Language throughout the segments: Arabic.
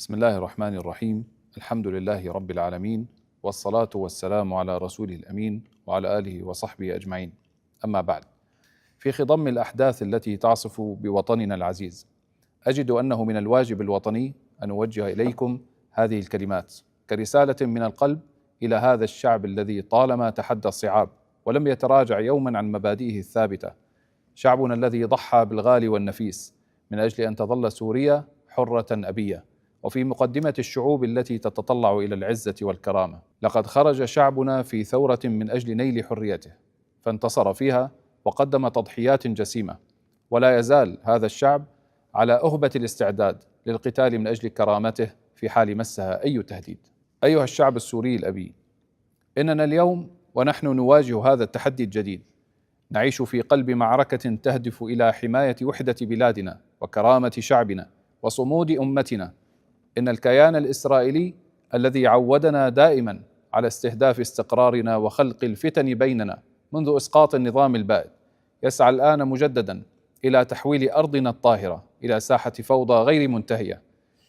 بسم الله الرحمن الرحيم. الحمد لله رب العالمين، والصلاة والسلام على رسوله الأمين وعلى آله وصحبه أجمعين. أما بعد، في خضم الأحداث التي تعصف بوطننا العزيز، أجد أنه من الواجب الوطني أن أوجه إليكم هذه الكلمات كرسالة من القلب إلى هذا الشعب الذي طالما تحدى الصعاب ولم يتراجع يوما عن مبادئه الثابتة. شعبنا الذي ضحى بالغالي والنفيس من أجل أن تظل سوريا حرة أبية، وفي مقدمة الشعوب التي تتطلع إلى العزة والكرامة. لقد خرج شعبنا في ثورة من أجل نيل حريته، فانتصر فيها وقدم تضحيات جسيمة، ولا يزال هذا الشعب على أهبة الاستعداد للقتال من أجل كرامته في حال مسها أي تهديد. أيها الشعب السوري الأبي، إننا اليوم ونحن نواجه هذا التحدي الجديد نعيش في قلب معركة تهدف إلى حماية وحدة بلادنا وكرامة شعبنا وصمود أمتنا. إن الكيان الإسرائيلي الذي عودنا دائما على استهداف استقرارنا وخلق الفتن بيننا منذ إسقاط النظام البائد يسعى الآن مجددا إلى تحويل أرضنا الطاهرة إلى ساحة فوضى غير منتهية،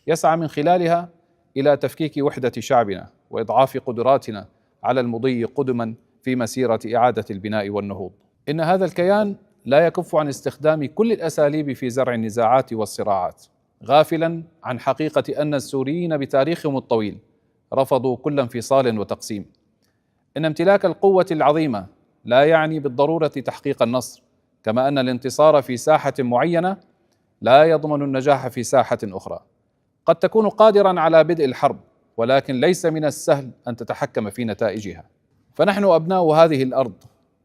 يسعى من خلالها إلى تفكيك وحدة شعبنا وإضعاف قدراتنا على المضي قدما في مسيرة إعادة البناء والنهوض. إن هذا الكيان لا يكف عن استخدام كل الأساليب في زرع النزاعات والصراعات، غافلا عن حقيقة أن السوريين بتاريخهم الطويل رفضوا كل انفصال وتقسيم. إن امتلاك القوة العظيمة لا يعني بالضرورة تحقيق النصر، كما أن الانتصار في ساحة معينة لا يضمن النجاح في ساحة أخرى. قد تكون قادرا على بدء الحرب، ولكن ليس من السهل أن تتحكم في نتائجها. فنحن أبناء هذه الأرض،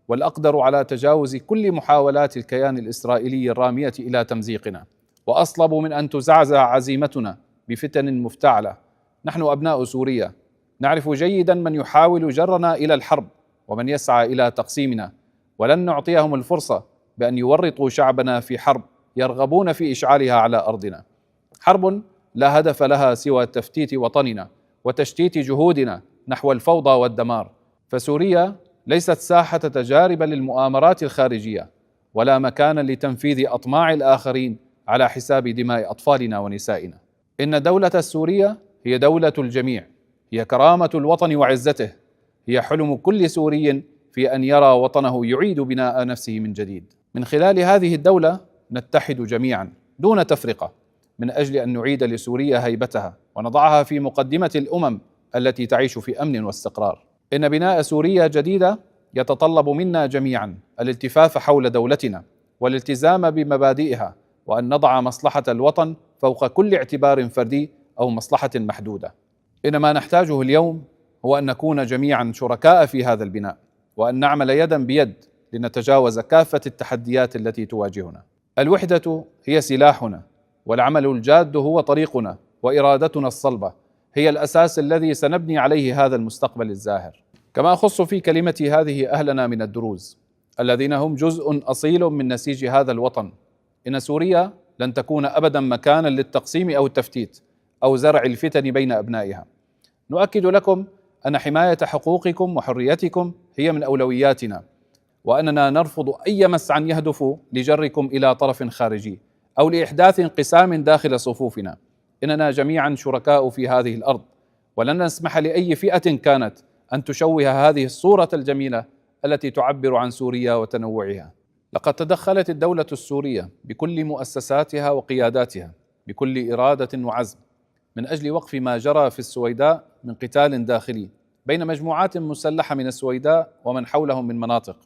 والأقدر على تجاوز كل محاولات الكيان الإسرائيلي الرامية إلى تمزيقنا، وأصلب من أن تزعزع عزيمتنا بفتن مفتعلة. نحن أبناء سوريا، نعرف جيدا من يحاول جرنا إلى الحرب ومن يسعى إلى تقسيمنا، ولن نعطيهم الفرصة بأن يورطوا شعبنا في حرب يرغبون في إشعالها على أرضنا. حرب لا هدف لها سوى تفتيت وطننا وتشتيت جهودنا نحو الفوضى والدمار. فسوريا ليست ساحة تجارب للمؤامرات الخارجية، ولا مكانا لتنفيذ أطماع الآخرين على حساب دماء أطفالنا ونسائنا. إن دولة السورية هي دولة الجميع، هي كرامة الوطن وعزته، هي حلم كل سوري في أن يرى وطنه يعيد بناء نفسه من جديد. من خلال هذه الدولة نتحد جميعا دون تفرقة من أجل أن نعيد لسوريا هيبتها ونضعها في مقدمة الأمم التي تعيش في أمن واستقرار. إن بناء سوريا جديدة يتطلب منا جميعا الالتفاف حول دولتنا والالتزام بمبادئها، وأن نضع مصلحة الوطن فوق كل اعتبار فردي أو مصلحة محدودة. إن ما نحتاجه اليوم هو أن نكون جميعا شركاء في هذا البناء، وأن نعمل يدا بيد لنتجاوز كافة التحديات التي تواجهنا. الوحدة هي سلاحنا، والعمل الجاد هو طريقنا، وإرادتنا الصلبة هي الأساس الذي سنبني عليه هذا المستقبل الزاهر. كما أخص في كلمتي هذه أهلنا من الدروز الذين هم جزء أصيل من نسيج هذا الوطن. إن سوريا لن تكون أبدا مكانا للتقسيم أو التفتيت أو زرع الفتن بين أبنائها. نؤكد لكم أن حماية حقوقكم وحريتكم هي من أولوياتنا، وأننا نرفض أي مسعى يهدف لجركم إلى طرف خارجي أو لإحداث انقسام داخل صفوفنا. إننا جميعا شركاء في هذه الأرض، ولن نسمح لأي فئة كانت أن تشوه هذه الصورة الجميلة التي تعبر عن سوريا وتنوعها. لقد تدخلت الدولة السورية بكل مؤسساتها وقياداتها بكل إرادة وعزم من أجل وقف ما جرى في السويداء من قتال داخلي بين مجموعات مسلحة من السويداء ومن حولهم من مناطق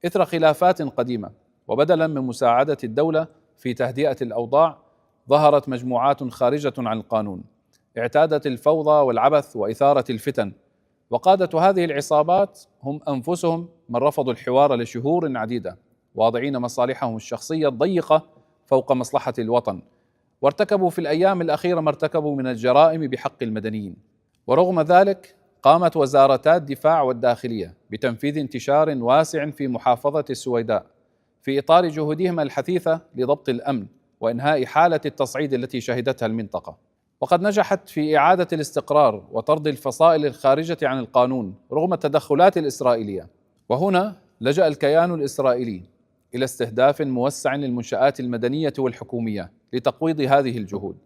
إثر خلافات قديمة. وبدلا من مساعدة الدولة في تهدئة الأوضاع، ظهرت مجموعات خارجة عن القانون اعتادت الفوضى والعبث وإثارة الفتن، وقادة هذه العصابات هم أنفسهم من رفضوا الحوار لشهور عديدة، واضعين مصالحهم الشخصية الضيقة فوق مصلحة الوطن، وارتكبوا في الأيام الأخيرة ما ارتكبوا من الجرائم بحق المدنيين. ورغم ذلك قامت وزارتا الدفاع والداخلية بتنفيذ انتشار واسع في محافظة السويداء في إطار جهودهما الحثيثة لضبط الأمن وإنهاء حالة التصعيد التي شهدتها المنطقة. وقد نجحت في إعادة الاستقرار وطرد الفصائل الخارجة عن القانون رغم التدخلات الإسرائيلية. وهنا لجأ الكيان الإسرائيلي إلى استهداف موسع للمنشآت المدنية والحكومية لتقويض هذه الجهود،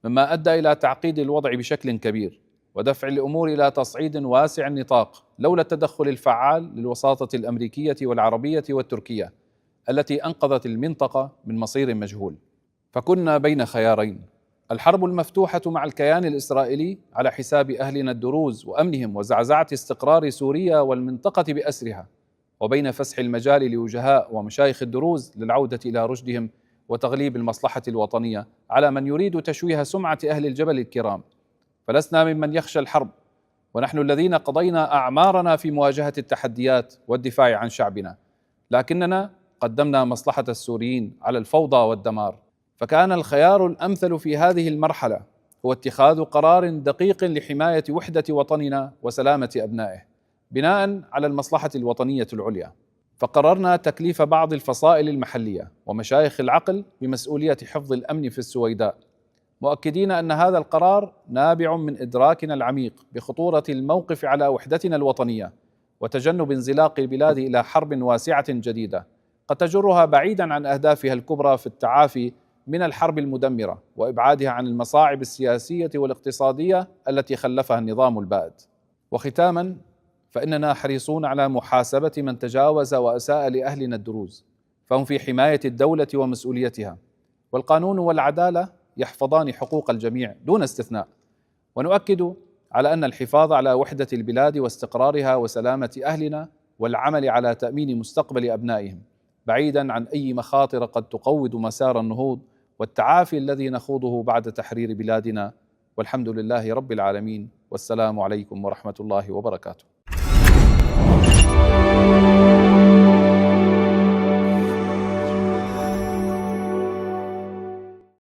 مما أدى إلى تعقيد الوضع بشكل كبير ودفع الأمور إلى تصعيد واسع النطاق لولا التدخل الفعال للوساطة الأمريكية والعربية والتركية التي أنقذت المنطقة من مصير مجهول. فكنا بين خيارين: الحرب المفتوحة مع الكيان الإسرائيلي على حساب أهلنا الدروز وأمنهم وزعزعة استقرار سوريا والمنطقة بأسرها، وبين فسح المجال لوجهاء ومشايخ الدروز للعودة إلى رشدهم وتغليب المصلحة الوطنية على من يريد تشويه سمعة أهل الجبل الكرام. فلسنا ممن يخشى الحرب، ونحن الذين قضينا أعمارنا في مواجهة التحديات والدفاع عن شعبنا، لكننا قدمنا مصلحة السوريين على الفوضى والدمار. فكان الخيار الأمثل في هذه المرحلة هو اتخاذ قرار دقيق لحماية وحدة وطننا وسلامة أبنائه بناء على المصلحة الوطنية العليا. فقررنا تكليف بعض الفصائل المحلية ومشايخ العقل بمسؤولية حفظ الأمن في السويداء، مؤكدين أن هذا القرار نابع من إدراكنا العميق بخطورة الموقف على وحدتنا الوطنية وتجنب انزلاق البلاد إلى حرب واسعة جديدة قد تجرها بعيدا عن أهدافها الكبرى في التعافي من الحرب المدمرة وإبعادها عن المصاعب السياسية والاقتصادية التي خلفها النظام البائد. وختاما، فإننا حريصون على محاسبة من تجاوز وأساء لأهلنا الدروز، فهم في حماية الدولة ومسؤوليتها، والقانون والعدالة يحفظان حقوق الجميع دون استثناء. ونؤكد على أن الحفاظ على وحدة البلاد واستقرارها وسلامة أهلنا والعمل على تأمين مستقبل أبنائهم بعيدا عن أي مخاطر قد تقوض مسار النهوض والتعافي الذي نخوضه بعد تحرير بلادنا. والحمد لله رب العالمين، والسلام عليكم ورحمة الله وبركاته.